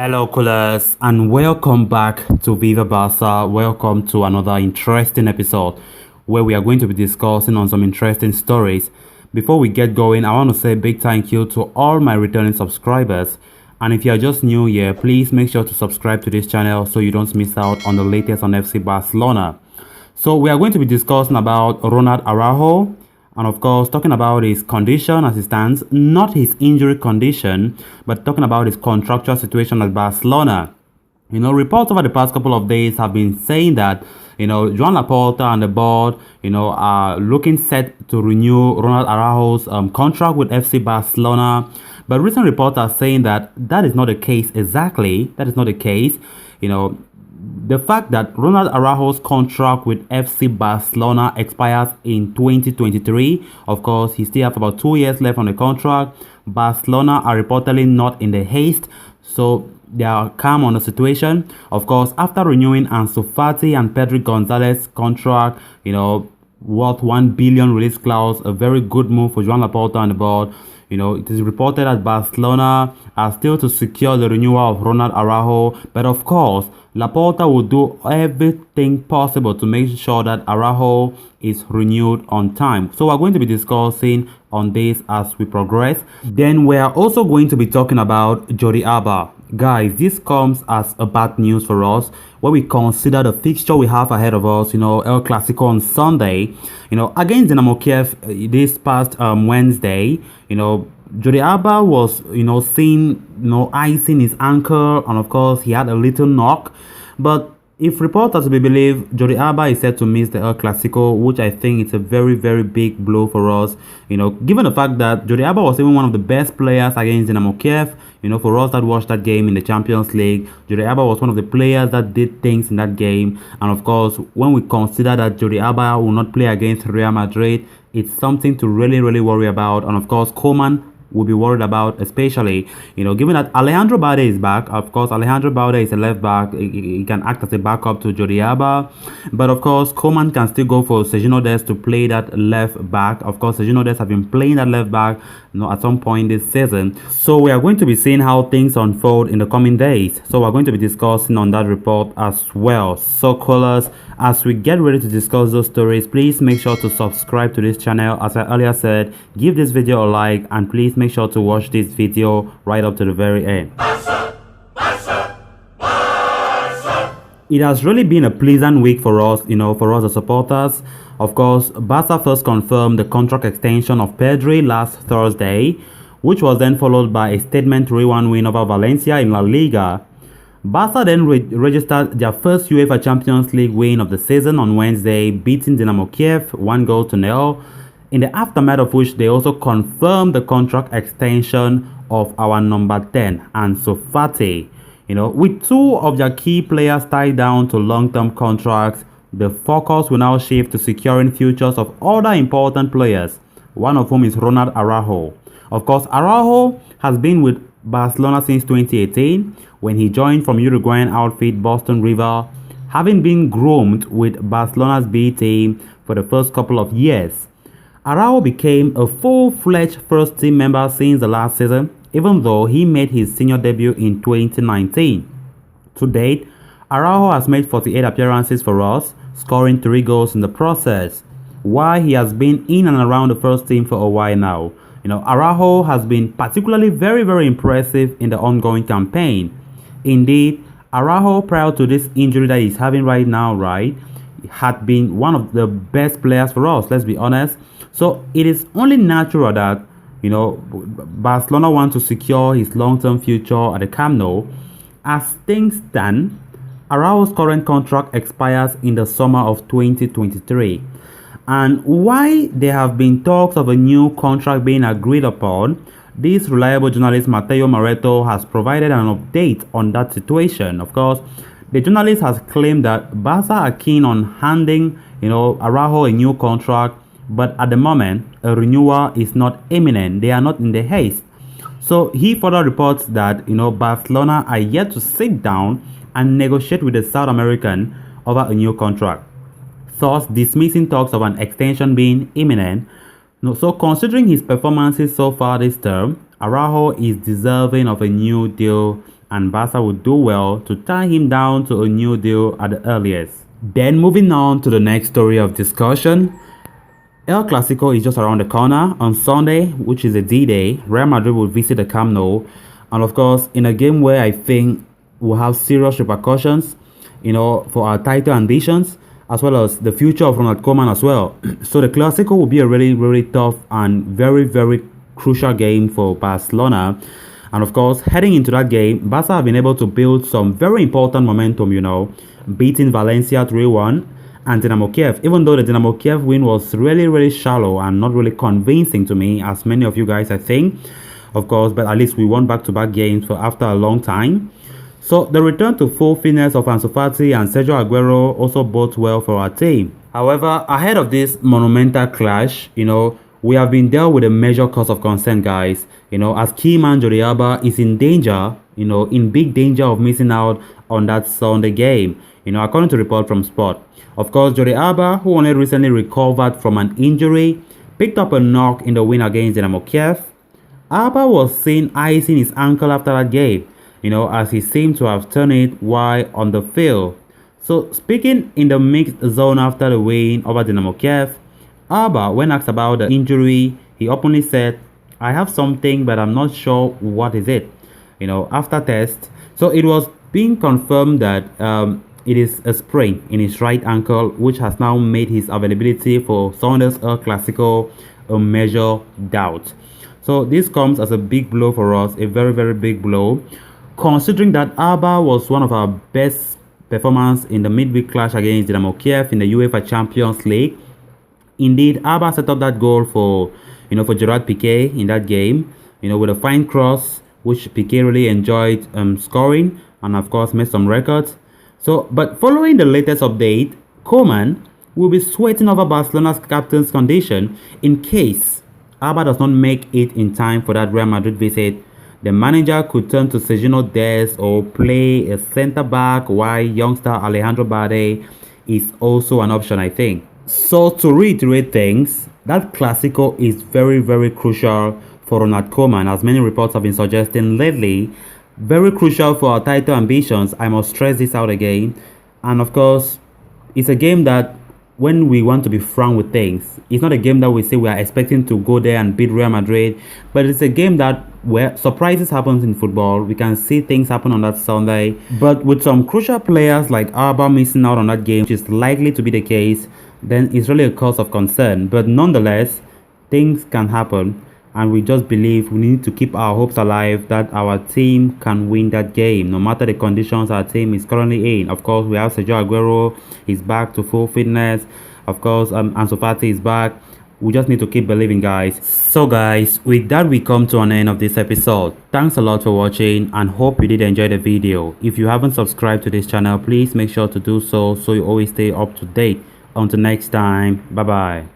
Hello, coolers, and welcome back to Viva Barca. Welcome to another interesting episode where we are going to be discussing on some interesting stories. Before we get going, I want to say a big thank you to all my returning subscribers. And if you are just new here, please make sure to subscribe to this channel so you don't miss out on the latest on FC Barcelona. So we are going to be discussing about Ronald Araujo. And of course, talking about his condition as it stands, not his injury condition, but talking about his contractual situation at Barcelona. Reports over the past couple of days have been saying that, Joan Laporta and the board, are looking set to renew Ronald Araujo's contract with FC Barcelona. But recent reports are saying that that is not the case exactly. That is not the case. The fact that Ronald Araujo's contract with FC Barcelona expires in 2023, of course, he still has about 2 years left on the contract. Barcelona are reportedly not in the haste, so they are calm on the situation. Of course, after renewing Ansu Fati and Pedri Gonzalez's contract, worth 1 billion release clause, a very good move for Joan Laporta and the board. It is reported that Barcelona are still to secure the renewal of Ronald Araujo, but of course, Laporta will do everything possible to make sure that Araujo is renewed on time. So we're going to be discussing on this as we progress. Then we are also going to be talking about Jordi Alba. Guys, this comes as a bad news for us when we consider the fixture we have ahead of us, El Clasico on Sunday, against Dynamo Kyiv this past Wednesday, Jordi Alba was, seen, icing his ankle, and of course he had a little knock. But if reports are to be believed, Jordi Alba is set to miss the El Clasico, which I think is a very, very big blow for us. Given the fact that Jordi Alba was even one of the best players against Dynamo Kyiv, for us that watched that game in the Champions League, Jordi Alba was one of the players that did things in that game. And of course, when we consider that Jordi Alba will not play against Real Madrid, it's something to really, really worry about. And of course, Koeman will be worried about, especially, given that Alejandro Balde is back. Of course, Alejandro Balde is a left back. He can act as a backup to Jordi Alba. But of course, Koeman can still go for Sergio Dest to play that left back. Of course, Sergio Dest have been playing that left back, at some point this season. So we are going to be seeing how things unfold in the coming days. So we're going to be discussing on that report as well. So callers, as we get ready to discuss those stories, please make sure to subscribe to this channel. As I earlier said, give this video a like, and please make sure to watch this video right up to the very end. Barca, Barca, Barca. It has really been a pleasant week for us, for us as supporters. Of course, Barca first confirmed the contract extension of Pedri last Thursday, which was then followed by a statement 3-1 win over Valencia in La Liga. Barca then registered their first UEFA Champions League win of the season on Wednesday, beating Dynamo Kyiv 1-0. In the aftermath of which they also confirmed the contract extension of our number 10, Ansu Fati. With two of their key players tied down to long-term contracts, the focus will now shift to securing futures of other important players, one of whom is Ronald Araujo. Of course, Araujo has been with Barcelona since 2018 when he joined from Uruguayan outfit Boston River, having been groomed with Barcelona's B team for the first couple of years. Araujo became a full-fledged first-team member since the last season, even though he made his senior debut in 2019. To date, Araujo has made 48 appearances for us, scoring 3 goals in the process. While he has been in and around the first team for a while now, Araujo has been particularly very, very impressive in the ongoing campaign. Indeed, Araujo, prior to this injury that he's having right now, had been one of the best players for us, let's be honest. So it is only natural that, Barcelona want to secure his long-term future at the Camp Nou. As things stand, Araujo's current contract expires in the summer of 2023. And while there have been talks of a new contract being agreed upon, this reliable journalist Mateo Moreto has provided an update on that situation. Of course, the journalist has claimed that Barca are keen on handing, Araujo a new contract, but at the moment, a renewal is not imminent. They are not in the haste. So he further reports that, Barcelona are yet to sit down and negotiate with the South American over a new contract, thus dismissing talks of an extension being imminent. So considering his performances so far this term, Araujo is deserving of a new deal and Barca would do well to tie him down to a new deal at the earliest. Then moving on to the next story of discussion, El Clasico is just around the corner. On Sunday, which is a D-Day, Real Madrid will visit the Camp Nou, and of course in a game where I think will have serious repercussions, for our title ambitions, as well as the future of Ronald Koeman as well. So the Clasico will be a really, really tough and very, very crucial game for Barcelona. And of course, heading into that game, Barca have been able to build some very important momentum, beating Valencia 3-1 and Dynamo Kyiv. Even though the Dynamo Kyiv win was really, really shallow and not really convincing to me, as many of you guys, I think, of course, but at least we won back-to-back games for after a long time. So the return to full fitness of Ansu Fati and Sergio Aguero also bodes well for our team. However, ahead of this monumental clash, we have been dealt with a major cause of concern, guys. As key man Jordi Alba is in danger, in big danger of missing out on that Sunday game, according to report from Sport. Of course, Jordi Alba, who only recently recovered from an injury, picked up a knock in the win against Dynamo Kyiv. Alba was seen icing his ankle after that game, as he seemed to have turned it while on the field. So speaking in the mixed zone after the win over Dynamo Kyiv, Alba, when asked about the injury, he openly said, "I have something, but I'm not sure what is it." After test, so it was being confirmed that it is a sprain in his right ankle, which has now made his availability for Sunday's El Clasico a major doubt. So this comes as a big blow for us, a very, very big blow, considering that Alba was one of our best performance in the midweek clash against Dynamo Kyiv in the UEFA Champions League. Indeed, Alba set up that goal for Gerard Piqué in that game, with a fine cross, which Piqué really enjoyed scoring, and of course made some records. So, but following the latest update, Koeman will be sweating over Barcelona's captain's condition in case Alba does not make it in time for that Real Madrid visit. The manager could turn to Sergio Dest or play a centre-back, while youngster Alejandro Balde is also an option, I think. So to reiterate things, that Clasico is very, very crucial for Ronald Koeman, as many reports have been suggesting lately. Very crucial for our title ambitions. I must stress this out again. And of course, it's a game that when we want to be frank with things, it's not a game that we say we are expecting to go there and beat Real Madrid, but it's a game that where surprises happens in football. We can see things happen on that Sunday, but with some crucial players like Alba missing out on that game, which is likely to be the case, then it's really a cause of concern. But nonetheless, things can happen, and we just believe we need to keep our hopes alive that our team can win that game, no matter the conditions our team is currently in. Of course, we have Sergio Aguero, he's back to full fitness. Of course, Ansu Fati is back. We just need to keep believing, guys. So guys, with that we come to an end of this episode. Thanks a lot for watching, and hope you did enjoy the video. If you haven't subscribed to this channel, please make sure to do so you always stay up to date. Until next time, bye bye.